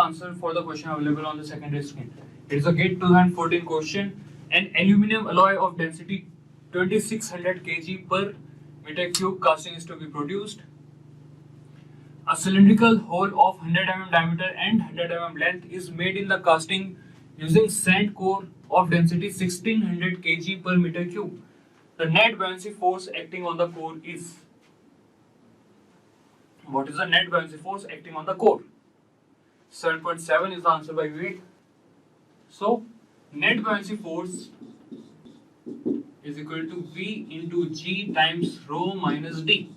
answer for the question available on the secondary screen. It is a GATE 2014 question. An aluminum alloy of density 2600 kg per meter cube casting is to be produced. A cylindrical hole of 100 mm diameter and 100 mm length is made in the casting using sand core of density 1600 kg per meter cube. The net buoyancy force acting on the core is. What is the net buoyancy force acting on the core? 7.7 is the answer by Vivek. So, net buoyancy force is equal to V into G times rho minus D.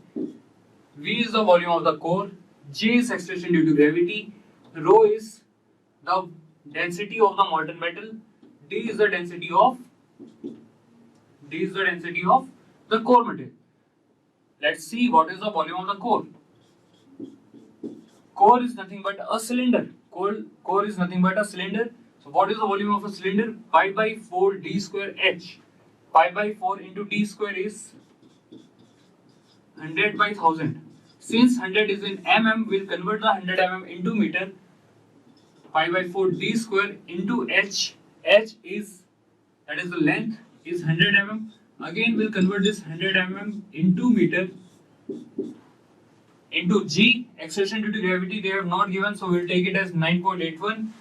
V is the volume of the core, G is acceleration due to gravity, rho is the density of the molten metal, D is the density of the core material. Let's see what is the volume of the core. Core is nothing but a cylinder. Core is nothing but a cylinder. So what is the volume of a cylinder? Pi by 4 d square h. Pi by 4 into d square is 100 by 1000. Since 100 is in mm, we'll convert the 100 mm into meter. Pi by 4 d square into h. H is, that is the length, is 100 mm. Again we'll convert this 100 mm into meter. Into G, acceleration due to gravity they have not given, so we'll take it as 9.81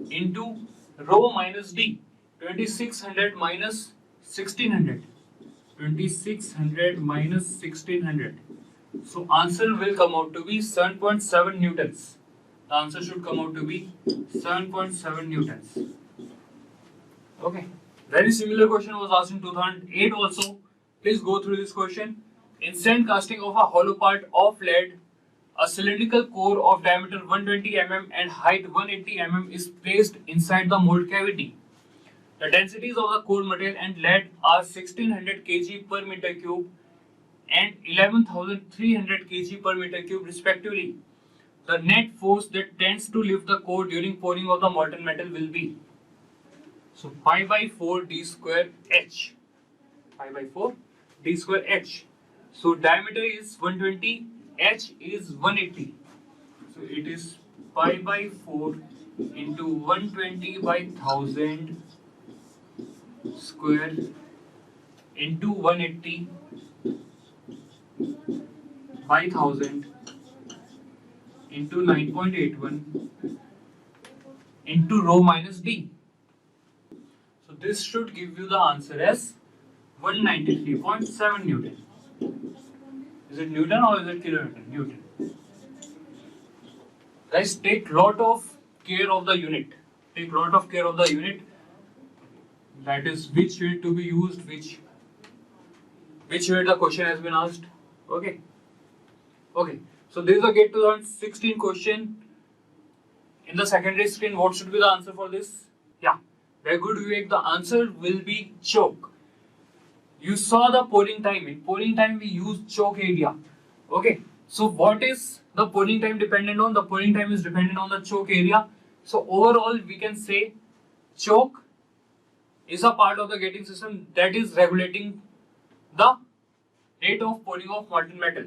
into rho minus D, 2600 minus 1600. 2600 minus 1600. So answer will come out to be 7.7 newtons. The answer should come out to be 7.7 newtons. Okay. Very similar question was asked in 2008 also. Please go through this question. In sand casting of a hollow part of lead, a cylindrical core of diameter 120 mm and height 180 mm is placed inside the mold cavity. The densities of the core material and lead are 1600 kg per meter cube and 11,300 kg per meter cube respectively. The net force that tends to lift the core during pouring of the molten metal will be. So pi by 4 d square h. Pi by 4 d square h. So diameter is 120, h is 180. So it is pi by 4 into 120 by 1000 square into 180 by 1000 into 9.81 into rho minus d. So this should give you the answer as 193.7 Newton. Is it Newton or is it kilonewton? Newton. Guys, take lot of care of the unit. Take lot of care of the unit. That is which unit to be used, which unit the question has been asked. Okay. Okay. So this is a GATE 2016 question. In the secondary screen, what should be the answer for this? Yeah. Very good, Vivek. The answer will be choke. You saw the pouring time. In pouring time, we use choke area. Okay. So what is the pouring time dependent on? The pouring time is dependent on the choke area. So overall, we can say choke is a part of the gating system that is regulating the rate of pouring of molten metal.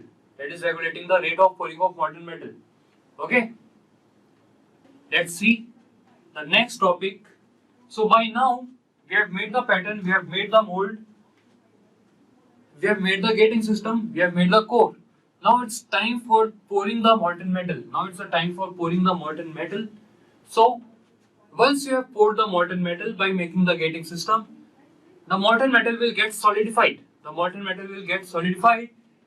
Okay. Let's see the next topic. So by now, we have made the pattern, we have made the mold, we have made the gating system, we have made the core. Now it's time for pouring the molten metal. So once you have poured the molten metal by making the gating system, the molten metal will get solidified.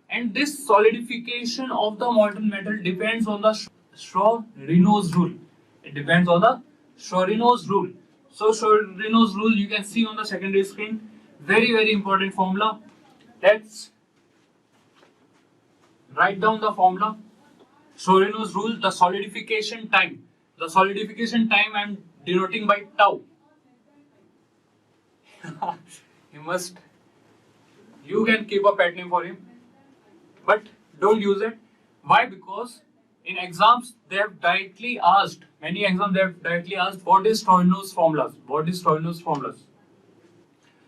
And this solidification of the molten metal depends on the Schrödinger's rule. So Schrödinger's rule you can see on the secondary screen. Very important formula. Let's write down the formula. Schrödinger's rule, the solidification time. The solidification time I am denoting by tau. You can keep a pet name for him, but don't use it. Why? Because in exams they have directly asked, what is Schrödinger's formulas?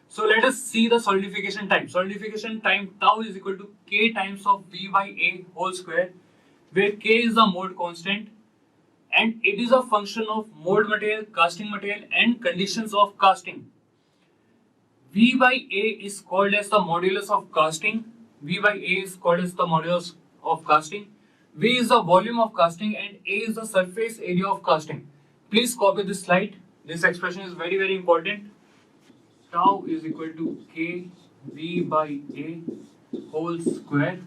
So let us see the solidification time. Solidification time tau is equal to k times of V by A whole square. where K is the mode constant and it is a function of mold material, casting material and conditions of casting. V by A is called as the modulus of casting. V by A is called as the modulus of casting. V is the volume of casting and A is the surface area of casting. Please copy this slide. This expression is very important. Tau is equal to K V by A whole square.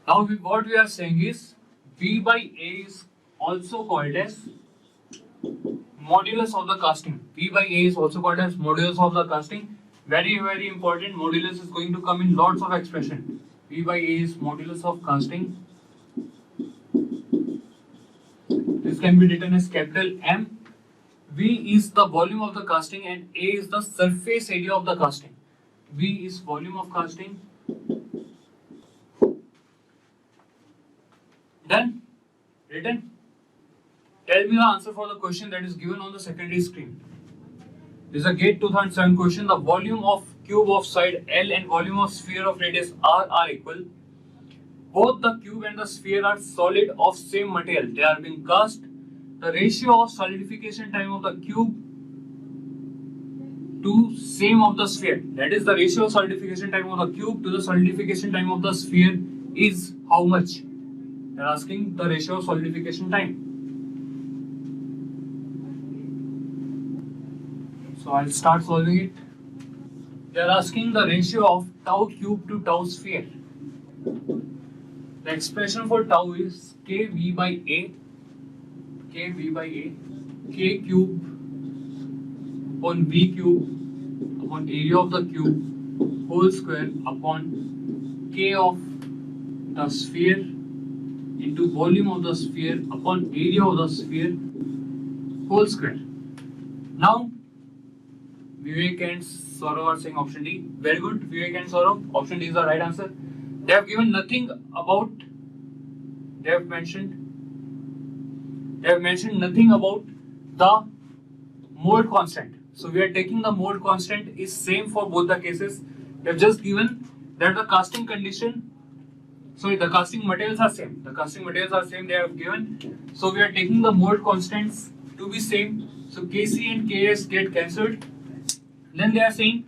Now what we are saying is V by A is also called as modulus of the casting. V by A is also called as modulus of the casting. Very important. Modulus is going to come in lots of expression. V by A is modulus of casting. This can be written as capital M. V is the volume of the casting and A is the surface area of the casting. V is volume of casting. Done? Written? Tell me the answer for the question that is given on the secondary screen. This is a GATE 2007 question. The volume of cube of side L and volume of sphere of radius R are equal. Both the cube and the sphere are solid of same material. They are being cast. The ratio of solidification time of the cube to same of the sphere. That is the ratio of solidification time of the cube to the solidification time of the sphere is how much? They are asking the ratio of solidification time. So I'll start solving it. They are asking the ratio of tau cube to tau sphere. The expression for tau is kV by A, kV by A, k cube upon V cube upon area of the cube whole square upon k of the sphere into volume of the sphere upon area of the sphere whole square. Now Vivek and Saurav are saying option D. Very good, Vivek and Saurav. Option D is the right answer. They have given nothing about. They have mentioned nothing about the mode constant. So we are taking the mode constant is same for both the cases. They have just given that the casting condition. Sorry, the casting materials are same. The casting materials are same. They have given. So we are taking the mode constants to be same. So Kc and Ks get cancelled. Then they are saying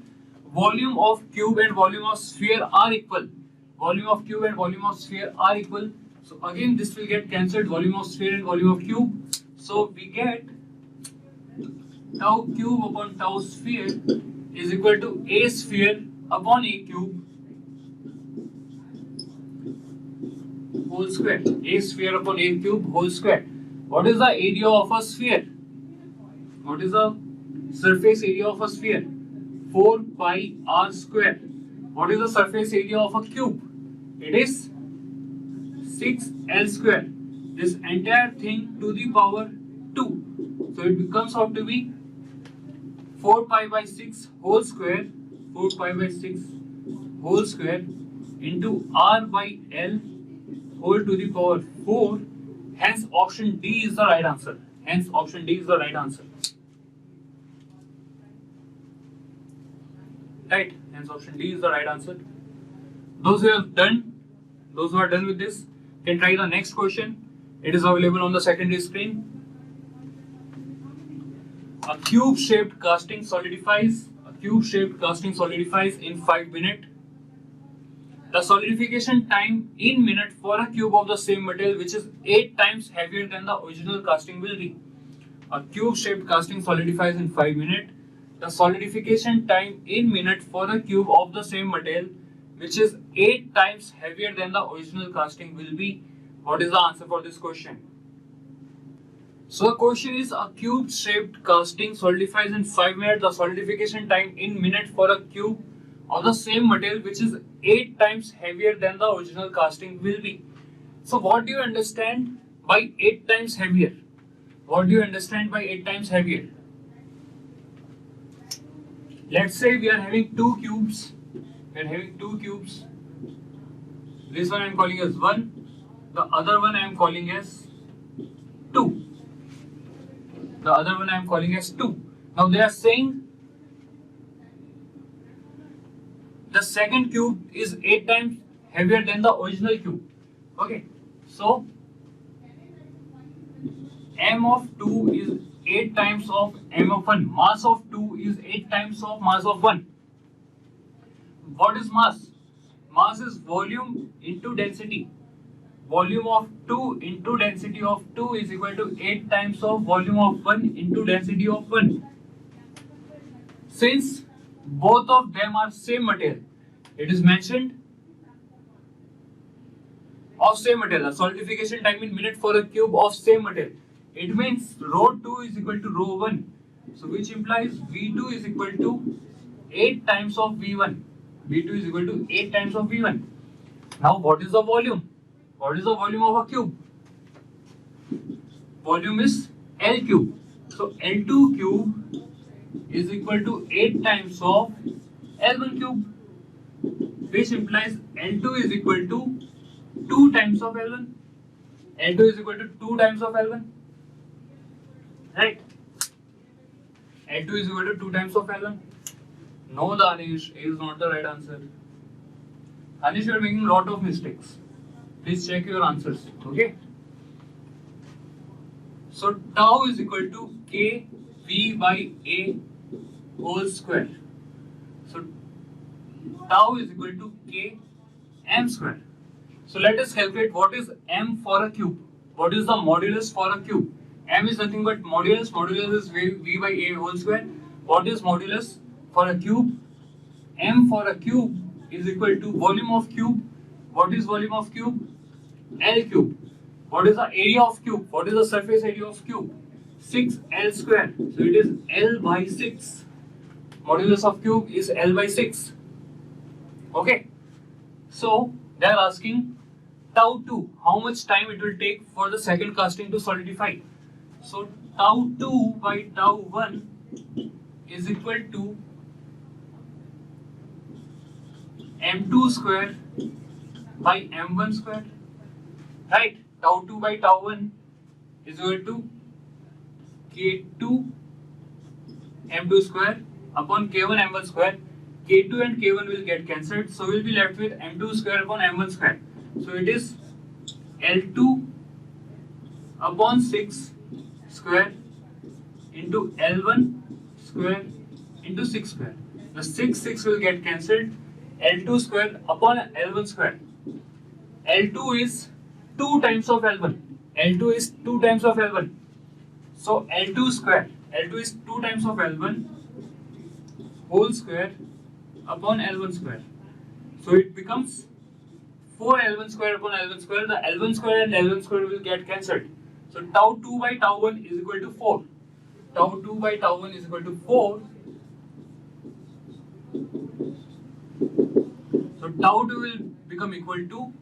volume of cube and volume of sphere are equal. Volume of cube and volume of sphere are equal. So again this will get cancelled, volume of sphere and volume of cube. So we get tau cube upon tau sphere is equal to A sphere upon A cube whole square. A sphere upon A cube whole square. What is the area of a sphere? What is the surface area of a sphere? 4 pi r square. What is the surface area of a cube? It is 6l square. This entire thing to the power 2. So it comes out to be 4 pi by 6 whole square. 4 pi by 6 whole square into r by l whole to the power 4. Hence option D is the right answer. Hence option D is the right answer. Right, hence option D is the right answer. Those who are done with this can try the next question. It is available on the secondary screen. A cube-shaped casting solidifies. A cube-shaped casting solidifies in 5 minutes. The solidification time in minute for a cube of the same material which is 8 times heavier than the original casting will be. A cube-shaped casting solidifies in 5 minutes. The solidification time in minute for a cube of the same material which is 8 times heavier than the original casting will be. What is the answer for this question? So the question is a cube shaped casting solidifies in 5 minutes. The solidification time in minute for a cube of the same material which is 8 times heavier than the original casting will be. So what do you understand by 8 times heavier? What do you understand by 8 times heavier? Let's say we are having 2 cubes. This one I am calling as 1. The other one I am calling as 2. Now they are saying the second cube is 8 times heavier than the original cube. Okay. So m of 2 is 8 times of m of 1. Mass of 2 is 8 times of mass of 1. What is mass? Mass is volume into density. Volume of 2 into density of 2 is equal to 8 times of volume of 1 into density of 1. Since both of them are same material, it is mentioned of same material. The solidification time in minute for a cube of same material. It means rho 2 is equal to rho 1. So which implies V2 is equal to 8 times of V1. V2 is equal to 8 times of V1. Now what is the volume? What is the volume of a cube? Volume is L cube. So L2 cube is equal to 8 times of L1 cube, which implies L2 is equal to 2 times of L1. L2 is equal to 2 times of L1. Right? L2 is equal to 2 times of L1. No, Danish is not the right answer. Danish, you are making a lot of mistakes. Please check your answers. Okay? So tau is equal to k v by a whole square. So tau is equal to k m square. So let us calculate what is m for a cube. What is the modulus for a cube? M is nothing but modulus. Modulus is v by a whole square. What is modulus for a cube? M for a cube is equal to volume of cube. What is volume of cube? L cube. What is the area of cube? What is the surface area of cube? 6L square. So it is L by 6. Modulus of cube is L by 6. Okay. So they are asking tau 2. How much time it will take for the second casting to solidify? So tau 2 by tau 1 is equal to m2 square by m1 square. Right? Tau 2 by tau 1 is equal to k2 m2 square upon k1 m1 square. K2 and k1 will get cancelled, so we will be left with m2 square upon m1 square. So it is L2 upon 6 square into L1 square into 6 square. The 6 will get cancelled. L2 square upon L1 square. L2 is 2 times of L1. L2 is 2 times of L1. So L2 square. L2 is 2 times of L1 whole square upon L1 square. So it becomes 4L1 square upon L1 square. The L1 square and L1 square will get cancelled. So tau 2 by tau 1 is equal to 4. Tau 2 by tau 1 is equal to 4. So tau 2 will become equal to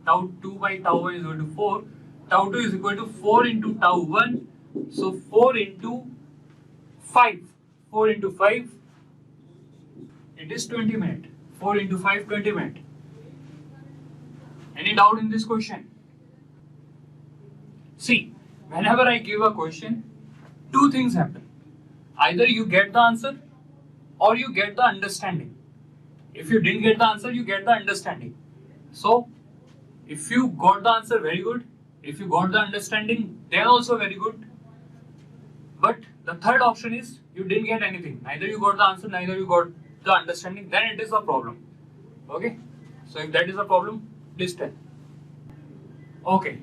tau 2 by tau 1 is equal to 4. Tau 2 is equal to 4 into tau 1. So 4 into 5. 4 into 5. It is 20 minutes. 4 into 5, 20 minutes. Any doubt in this question? See, whenever I give a question, two things happen. Either you get the answer or you get the understanding. If you didn't get the answer, you get the understanding. So, if you got the answer, very good. If you got the understanding, then also very good. But the third option is you didn't get anything. Neither you got the answer, neither you got the understanding, then it is a problem. Okay? So if that is a problem, please tell. Okay.